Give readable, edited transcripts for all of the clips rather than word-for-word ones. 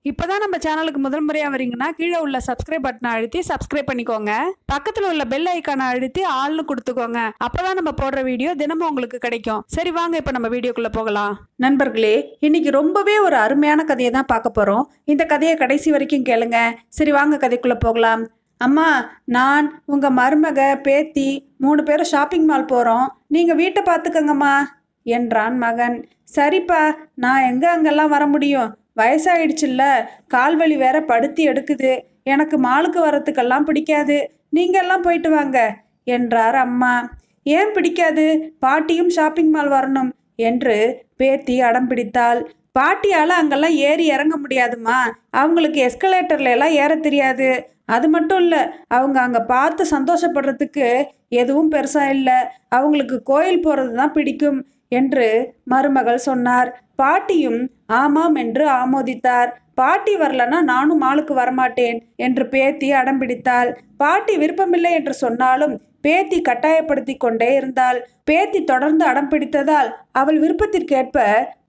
இப்பதான் நம்ம சேனலுக்கு முதல் முறையா வரீங்கன்னா கீழே உள்ள சப்ஸ்கிரைப் பட்டனை அழுத்தி சப்ஸ்கிரைப் பண்ணிக்கோங்க. பக்கத்துல உள்ள பெல் ஐக்கானை அழுத்தி ஆல்னு கொடுத்துக்கோங்க. அப்பதான் நம்ம போடுற வீடியோ தினமும் உங்களுக்கு கிடைக்கும். சரி வாங்க இப்ப நம்ம வீடியோக்குள்ள போகலாம். நண்பர்களே, இன்னைக்கு ரொம்பவே ஒரு அருமையான கதையை தான் பார்க்க போறோம். இந்த கதையை கடைசி வரைக்கும் கேளுங்க. சரி வாங்க கதைக்குள்ள போகலாம். அம்மா, நான் உங்க மருமக பேத்தி 3 பேரும் ஷாப்பிங் மால் போறோம். நீங்க வீட்டை பார்த்துக்கங்கம்மா என்றான் மகன். சரிப்பா, நான் அங்கெல்லாம் வர முடியும்? வயசாயிடுச்சுல்ல, கால்வலி வேற படுத்தி எடுக்குது. எனக்கு மாலுக்கு வரத்துக்கெல்லாம் பிடிக்காது. நீங்கெல்லாம் போயிட்டு வாங்க என்றார் அம்மா. ஏன் பிடிக்காது? பாட்டியும் ஷாப்பிங் மால் வரணும் என்று பேத்தி அடம் பிடித்தாள். பாட்டியால் அங்கெல்லாம் ஏறி இறங்க முடியாதுமா. அவங்களுக்கு எஸ்கலேட்டர்ல எல்லாம் ஏற தெரியாது. அது மட்டும் இல்லை, அவங்க அங்கே பார்த்து சந்தோஷப்படுறதுக்கு எதுவும் பெருசா இல்லை. அவங்களுக்கு கோயில் போகிறது தான் பிடிக்கும் என்று மருமகள் சொன்னார். பாட்டியும் ஆமாம் என்று ஆமோதித்தார். பாட்டி வரலன்னா நானும் மாலுக்கு வரமாட்டேன் என்று பேத்தி அடம்பிடித்தாள். பாட்டி விருப்பமில்லை என்று சொன்னாலும் பேத்தி கட்டாயப்படுத்தி கொண்டே இருந்தாள். பேத்தி தொடர்ந்து அடம் பிடித்ததால் அவள் விருப்பத்திற்கேற்ப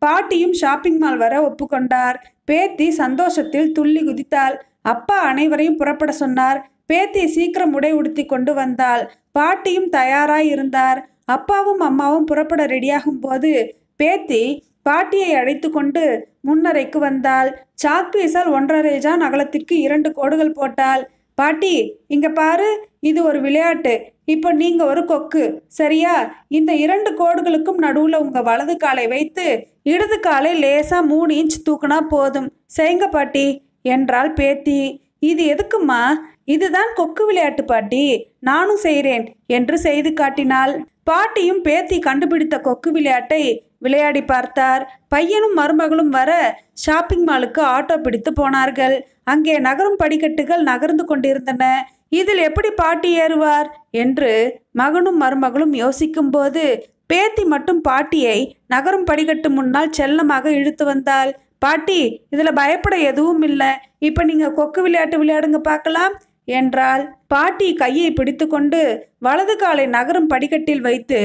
பாட்டியும் ஷாப்பிங் மால் வர ஒப்புக்கொண்டார். பேத்தி சந்தோஷத்தில் துள்ளி குதித்தாள். அப்பா அனைவரையும் புறப்பட சொன்னார். பேத்தி சீக்கிரம் உடை உடுத்தி கொண்டு வந்தாள். பாட்டியும் தயாராய் இருந்தார். அப்பாவும் அம்மாவும் புறப்பட ரெடியாகும் போது பேத்தி பாட்டியை அழைத்து கொண்டு முன்னரைக்கு வந்தாள். சாக்பீஸால் 1.5 ஜான் அகலத்திற்கு 2 கோடுகள் போட்டாள். பாட்டி, இங்க பாரு, இது ஒரு விளையாட்டு. இப்போ நீங்க ஒரு கொக்கு, சரியா? இந்த 2 கோடுகளுக்கும் நடுவுல உங்க வலது காலை வைத்து இடது காலை லேசா 3 இன்ச் தூக்குனா போதும். செய்யுங்க பாட்டி என்றாள் பேத்தி. இது எதுக்குமா? இதுதான் கொக்கு விளையாட்டு பாட்டி, நானும் செய்கிறேன் என்று செய்து காட்டினாள். பாட்டியும் பேத்தி கண்டுபிடித்த கொக்கு விளையாட்டை விளையாடி பார்த்தார். பையனும் மருமகளும் வர ஷாப்பிங் மாலுக்கு ஆட்டோ பிடித்து போனார்கள். அங்கே நகரும் படிக்கட்டுகள் நகர்ந்து கொண்டிருந்தன. இதில் எப்படி பாட்டி ஏறுவார் என்று மகனும் மருமகளும் யோசிக்கும் போது பேத்தி மட்டும் பாட்டியை நகரும் படிக்கட்டு முன்னால் செல்லமாக இழுத்து வந்தாள். பாட்டி, இதில் பயப்பட எதுவும் இல்லை. இப்போ நீங்கள் கொக்கு விளையாட்டு விளையாடுங்க பார்க்கலாம் என்றாள். பாட்டி கையை பிடித்து கொண்டு வலது காலை நகரும் படிக்கட்டில் வைத்து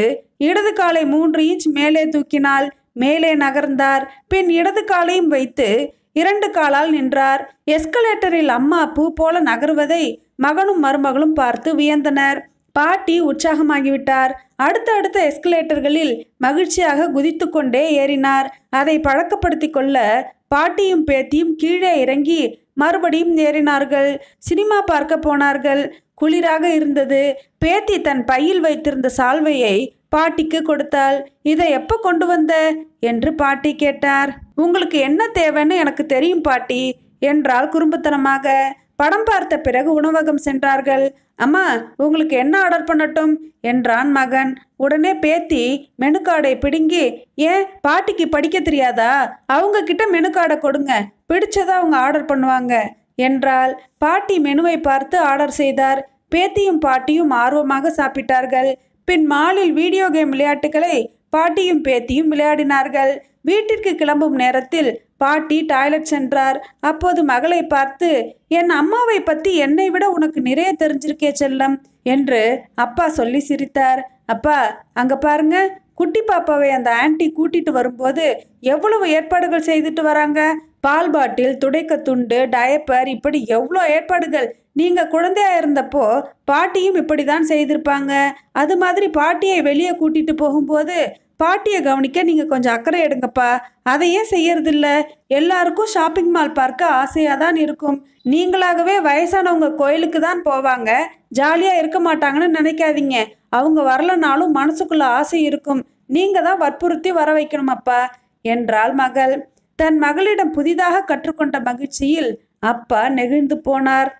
இடது காலை 3 இன்ச் மேலே தூக்கினாள். மேலே நகர்ந்தார். பின் இடது காலையும் வைத்து 2 காலால் நின்றார். எஸ்கலேட்டரில் அம்மா பூ போல நகருவதை மகனும் மருமகளும் பார்த்து வியந்தனர். பாட்டி உற்சாகமாகிவிட்டார். அடுத்த எஸ்கலேட்டர்களில் மகிழ்ச்சியாக குதித்து கொண்டே ஏறினார். அதை பழக்கப்படுத்தி கொள்ள பாட்டியும் பேத்தியும் கீழே இறங்கி மறுபடியும் ஏறினார்கள். சினிமா பார்க்க போனார்கள். குளிராக இருந்தது. பேத்தி தன் பையில் வைத்திருந்த சால்வையை பாட்டிக்கு கொடுத்தாள். இதை எப்போ கொண்டு வந்த என்று பாட்டி கேட்டார். உங்களுக்கு என்ன தேவைன்னு எனக்கு தெரியும் பாட்டி என்றாள் குறும்புத்தனமாக. படம் பார்த்த பிறகு உணவகம் சென்றார்கள். அம்மா, உங்களுக்கு என்ன ஆர்டர் பண்ணட்டும் என்றான் மகன். உடனே பேத்தி மெனு கார்டை பிடுங்கி, ஏன் பாட்டிக்கு படிக்க தெரியாதா? அவங்க கிட்ட மெனு கார்டை கொடுங்க, பிடிச்சதா அவங்க ஆர்டர் பண்ணுவாங்க என்றாள். பாட்டி மெனுவை பார்த்து ஆர்டர் செய்தார். பேத்தியும் பாட்டியும் ஆர்வமாக சாப்பிட்டார்கள். பின் மாலில் வீடியோ கேம் விளையாட்டுகளை பாட்டியும் பேத்தியும் விளையாடினார்கள். வீட்டிற்கு கிளம்பும் நேரத்தில் பாட்டி டாய்லெட் சென்றார். அப்போது மகளை பார்த்து, என் அம்மாவை பற்றி என்னை விட உனக்கு நிறைய தெரிஞ்சிருக்கே செல்லம் என்று அப்பா சொல்லி சிரித்தார். அப்பா, அங்க பாருங்க, குட்டி பாப்பாவை அந்த ஆன்ட்டி கூட்டிட்டு வரும்போது எவ்வளவு ஏற்பாடுகள் செய்துட்டு வராங்க. பால் பாட்டில், துடைக்க துண்டு, டயப்பர், இப்படி எவ்வளோ ஏற்பாடுகள். நீங்க குழந்தையா இருந்தப்போ பாட்டியும் இப்படிதான் செய்திருப்பாங்க. அது மாதிரி பாட்டியை வெளியே கூட்டிட்டு போகும்போது பாட்டியை கவனிக்க நீங்க கொஞ்சம் அக்கறை எடுங்கப்பா. அதையே செய்யறதில்ல. எல்லாருக்கும் ஷாப்பிங் மால் பார்க்க ஆசையா தான் இருக்கும். நீங்களாகவே வயசானவங்க கோயிலுக்கு தான் போவாங்க, ஜாலியா இருக்க மாட்டாங்கன்னு நினைக்காதீங்க. அவங்க வரலனாலும் மனசுக்குள்ள ஆசை இருக்கும். நீங்க தான் வற்புறுத்தி வர வைக்கணும் அப்பா என்றாள் மகள். தன் மகளிடம் புதிதாக கற்றுக்கொண்ட மகிழ்ச்சியில் அப்பா நெகிழ்ந்து போனார்.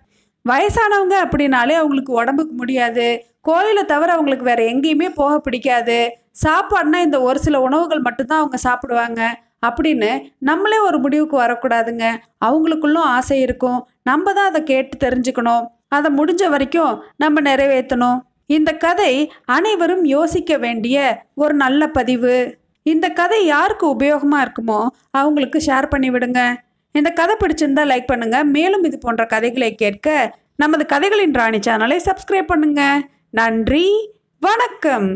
வயசானவங்க அப்படின்னாலே அவங்களுக்கு உடம்புக்கு முடியாது. கோயிலை தவிர அவங்களுக்கு வேற எங்கேயுமே போக பிடிக்காது. சாப்பாடுனா இந்த ஒரு சில உணவுகள் மட்டும்தான் அவங்க சாப்பிடுவாங்க அப்படின்னு நம்மளே ஒரு முடிவுக்கு வரக்கூடாதுங்க. அவங்களுக்குள்ளும் ஆசை இருக்கும். நம்ம தான் அதை கேட்டு தெரிஞ்சுக்கணும். அதை முடிஞ்ச வரைக்கும் நம்ம நிறைவேற்றணும். இந்த கதை அனைவரும் யோசிக்க வேண்டிய ஒரு நல்ல பதிவு. இந்த கதை யாருக்கு உபயோகமாக இருக்குமோ அவங்களுக்கு ஷேர் பண்ணி விடுங்க. இந்த கதை பிடிச்சிருந்தா லைக் பண்ணுங்க. மேலும் இது போன்ற கதைகளை கேட்க நமது கதைகளின் ராணி சேனலை சப்ஸ்கிரைப் பண்ணுங்க. நன்றி, வணக்கம்.